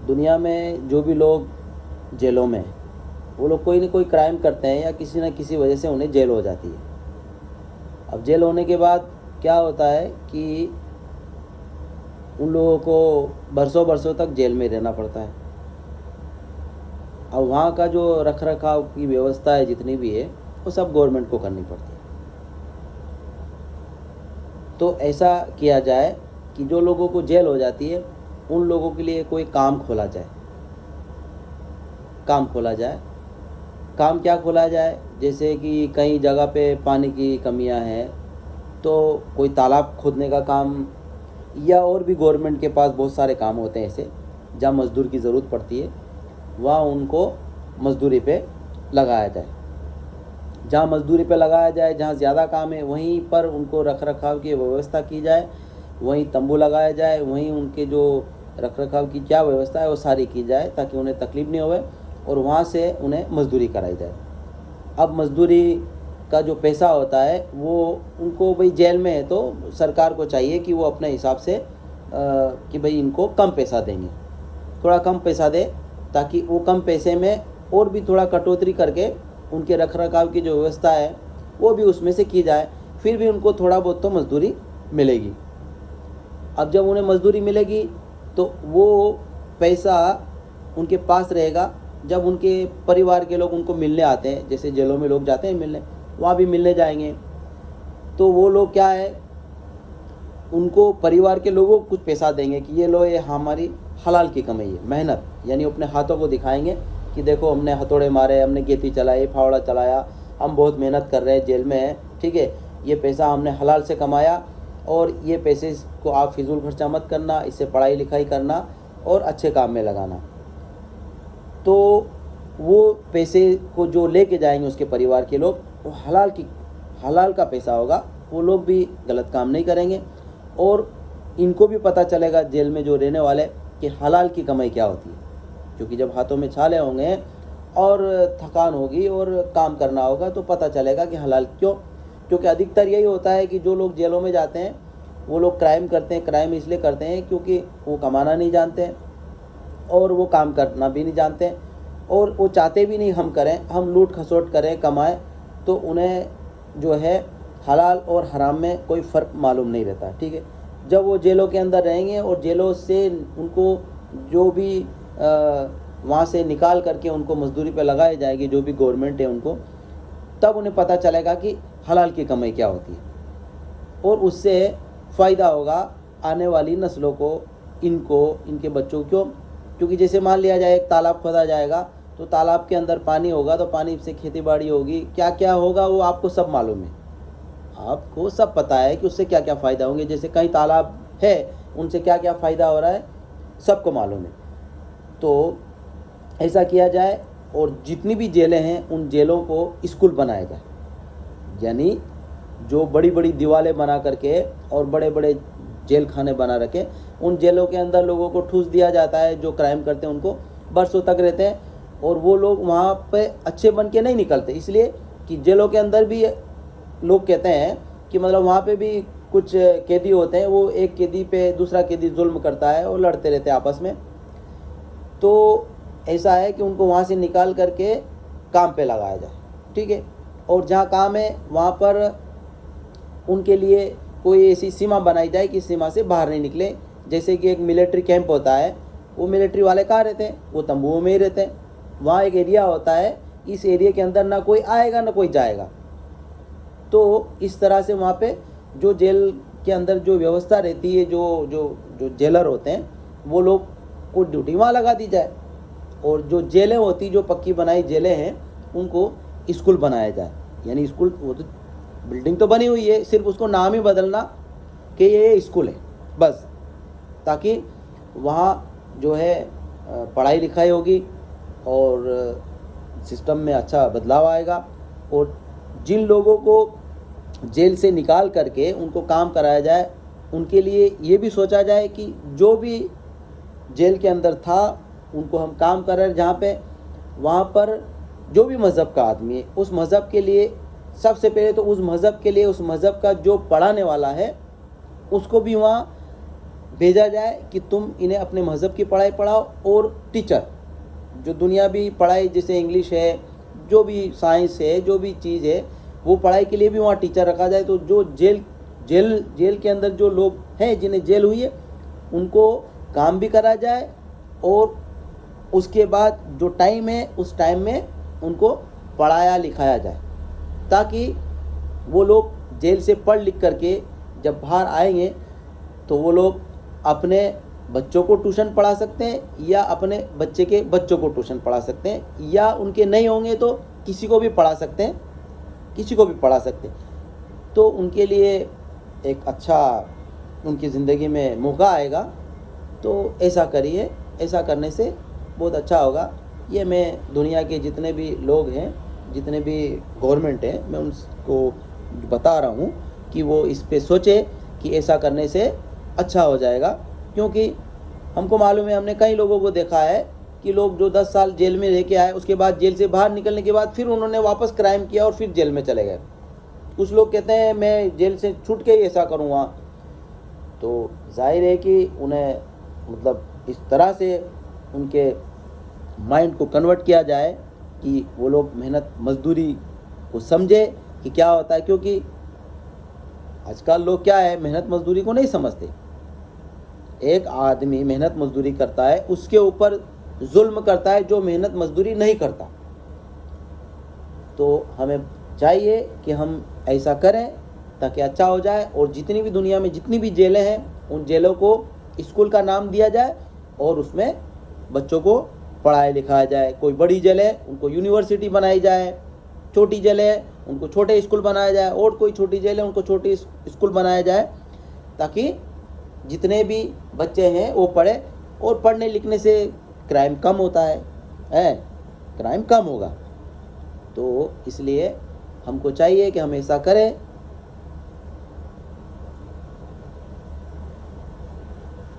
दुनिया में जो भी लोग जेलों में हैं, वो लोग कोई ना कोई क्राइम करते हैं या किसी न किसी वजह से उन्हें जेल हो जाती है। अब जेल होने के बाद क्या होता है कि उन लोगों को बरसों बरसों तक जेल में रहना पड़ता है। अब वहाँ का जो रख रखाव की व्यवस्था है जितनी भी है वो सब गवर्नमेंट को करनी पड़ती है। तो ऐसा किया जाए कि जो लोगों को जेल हो जाती है उन लोगों के लिए कोई काम खोला जाए। काम खोला जाए, काम क्या खोला जाए, जैसे कि कई जगह पे पानी की कमियां हैं तो कोई तालाब खोदने का काम, या और भी गवर्नमेंट के पास बहुत सारे काम होते हैं ऐसे जहाँ मज़दूर की ज़रूरत पड़ती है, वहाँ उनको मज़दूरी पे लगाया जाए। जहाँ मज़दूरी पे लगाया जाए, जहाँ ज़्यादा काम है वहीं पर उनको रख रखाव की व्यवस्था की जाए, वहीं तंबू लगाया जाए, वहीं उनके जो रख रखाव की क्या व्यवस्था है वो सारी की जाए ताकि उन्हें तकलीफ़ नहीं होवे और वहाँ से उन्हें मज़दूरी कराई जाए। अब मज़दूरी का जो पैसा होता है वो उनको, भाई जेल में है तो सरकार को चाहिए कि वो अपने हिसाब से कि भाई इनको कम पैसा देंगे, थोड़ा कम पैसा दे ताकि वो कम पैसे में और भी थोड़ा कटौती करके उनके रख रखाव की जो व्यवस्था है वो भी उसमें से की जाए, फिर भी उनको थोड़ा बहुत तो मज़दूरी मिलेगी। अब जब उन्हें मज़दूरी मिलेगी तो वो पैसा उनके पास रहेगा। जब उनके परिवार के लोग उनको मिलने आते हैं, जैसे जेलों में लोग जाते हैं मिलने, वहाँ भी मिलने जाएंगे तो वो लोग क्या है, उनको परिवार के लोगों को कुछ पैसा देंगे कि ये लो, ये हमारी हलाल की कमाई है, मेहनत, यानी अपने हाथों को दिखाएंगे कि देखो हमने हथौड़े मारे, हमने गेती चलाई, फावड़ा चलाया, हम बहुत मेहनत कर रहे हैं, जेल में हैं, ठीक है, ये पैसा हमने हलाल से कमाया और ये पैसे को आप फिजूल खर्चा मत करना, इससे पढ़ाई लिखाई करना और अच्छे काम में लगाना। तो वो पैसे को जो लेके जाएंगे उसके परिवार के लोग, वो हलाल का पैसा होगा, वो लोग भी गलत काम नहीं करेंगे और इनको भी पता चलेगा जेल में जो रहने वाले कि हलाल की कमाई क्या होती है। क्योंकि जब हाथों में छाले होंगे और थकान होगी और काम करना होगा तो पता चलेगा कि हलाल क्यों। क्योंकि अधिकतर यही होता है कि जो लोग जेलों में जाते हैं वो लोग क्राइम करते हैं। क्राइम इसलिए करते हैं क्योंकि वो कमाना नहीं जानते हैं और वो काम करना भी नहीं जानते हैं और वो चाहते भी नहीं हम करें, हम लूट खसोट करें, कमाएं, तो उन्हें जो है हलाल और हराम में कोई फ़र्क मालूम नहीं रहता। ठीक है, जब वो जेलों के अंदर रहेंगे और जेलों से उनको जो भी वहाँ से निकाल करके उनको मजदूरी पे लगाई जाएगी, जो भी गवर्नमेंट है उनको, तब उन्हें पता चलेगा कि हलाल की कमाई क्या होती है और उससे फ़ायदा होगा आने वाली नस्लों को, इनको, इनके बच्चों को। क्योंकि जैसे मान लिया जाए एक तालाब खोदा जाएगा तो तालाब के अंदर पानी होगा तो पानी से खेती बाड़ी होगी, क्या क्या होगा वो आपको सब मालूम है, आपको सब पता है कि उससे क्या क्या फ़ायदा होंगे। जैसे कई तालाब है उनसे क्या क्या फ़ायदा हो रहा है सबको मालूम है। तो ऐसा किया जाए और जितनी भी जेलें हैं उन जेलों को स्कूल बनाया जाए, यानी जो बड़ी बड़ी दीवारें बना करके और बड़े बड़े जेल खाने बना रखे, उन जेलों के अंदर लोगों को ठूस दिया जाता है, जो क्राइम करते हैं उनको बरसों तक रहते हैं और वो लोग वहाँ पे अच्छे बन के नहीं निकलते, इसलिए कि जेलों के अंदर भी लोग कहते हैं कि मतलब वहाँ पे भी कुछ कैदी होते हैं, वो एक कैदी पे दूसरा कैदी जुल्म करता है और लड़ते रहते हैं आपस में। तो ऐसा है कि उनको वहाँ से निकाल करके काम पे लगाया जाए, ठीक है, और जहाँ काम है वहाँ पर उनके लिए कोई ऐसी सीमा बनाई जाए कि सीमा से बाहर नहीं निकले। जैसे कि एक मिलिट्री कैंप होता है, वो मिलिट्री वाले कहाँ रहते हैं, वो तंबुओं में ही रहते हैं। वहाँ एक एरिया होता है, इस एरिया के अंदर ना कोई आएगा ना कोई जाएगा। तो इस तरह से वहाँ पे जो जेल के अंदर जो व्यवस्था रहती है, जो जो जो जेलर होते हैं वो लोग को ड्यूटी वहाँ लगा दी जाए और जो जेलें होती, जो पक्की बनाई जेलें हैं, उनको स्कूल बनाया जाए। यानी स्कूल, वो तो बिल्डिंग तो बनी हुई है, सिर्फ उसको नाम ही बदलना कि ये स्कूल है बस, ताकि वहाँ जो है पढ़ाई लिखाई होगी और सिस्टम में अच्छा बदलाव आएगा। और जिन लोगों को जेल से निकाल करके उनको काम कराया जाए, उनके लिए ये भी सोचा जाए कि जो भी जेल के अंदर था उनको हम काम कर रहे हैं जहाँ पे, वहाँ पर जो भी मज़हब का आदमी है उस मज़हब के लिए, सबसे पहले तो उस मज़हब के लिए, उस मज़हब का जो पढ़ाने वाला है उसको भी वहाँ भेजा जाए कि तुम इन्हें अपने मज़हब की पढ़ाई पढ़ाओ, और टीचर जो दुनियावी पढ़ाई जैसे इंग्लिश है, जो भी साइंस है, जो भी चीज़ है, वो पढ़ाई के लिए भी वहाँ टीचर रखा जाए। तो जो जेल के अंदर जो लोग हैं जिन्हें जेल हुई है, उनको काम भी करा जाए, और उसके बाद जो टाइम है उस टाइम में उनको पढ़ाया लिखाया जाए, ताकि वो लोग जेल से पढ़ लिख करके जब बाहर आएंगे तो वो लोग अपने बच्चों को ट्यूशन पढ़ा सकते हैं, या अपने बच्चे के बच्चों को ट्यूशन पढ़ा सकते हैं, या उनके नहीं होंगे तो किसी को भी पढ़ा सकते हैं, किसी को भी पढ़ा सकते हैं। तो उनके लिए एक अच्छा उनकी ज़िंदगी में मौका आएगा। तो ऐसा करिए, ऐसा करने से बहुत अच्छा होगा। ये मैं दुनिया के जितने भी लोग हैं, जितने भी गवर्नमेंट हैं, मैं उनको बता रहा हूँ कि वो इस पे सोचे कि ऐसा करने से अच्छा हो जाएगा। क्योंकि हमको मालूम है, हमने कई लोगों को देखा है कि लोग जो 10 साल जेल में रह के आए, उसके बाद जेल से बाहर निकलने के बाद फिर उन्होंने वापस क्राइम किया और फिर जेल में चले गए। कुछ लोग कहते हैं मैं जेल से छूट के ही ऐसा करूँगा। तो जाहिर है कि उन्हें मतलब इस तरह से उनके माइंड को कन्वर्ट किया जाए कि वो लोग मेहनत मजदूरी को समझे कि क्या होता है। क्योंकि आजकल लोग क्या है, मेहनत मजदूरी को नहीं समझते। एक आदमी मेहनत मजदूरी करता है, उसके ऊपर जुल्म करता है जो मेहनत मजदूरी नहीं करता। तो हमें चाहिए कि हम ऐसा करें ताकि अच्छा हो जाए। और जितनी भी दुनिया में जितनी भी जेलें हैं, उन जेलों को स्कूल का नाम दिया जाए और उसमें बच्चों को पढ़ाया लिखाया जाए। कोई बड़ी जेल है उनको यूनिवर्सिटी बनाई जाए, छोटी जेल है उनको छोटे स्कूल बनाया जाए, और कोई छोटी जेल है उनको छोटी स्कूल बनाया जाए, ताकि जितने भी बच्चे हैं वो पढ़े। और पढ़ने लिखने से क्राइम कम होता है, क्राइम कम होगा। तो इसलिए हमको चाहिए कि हम ऐसा करें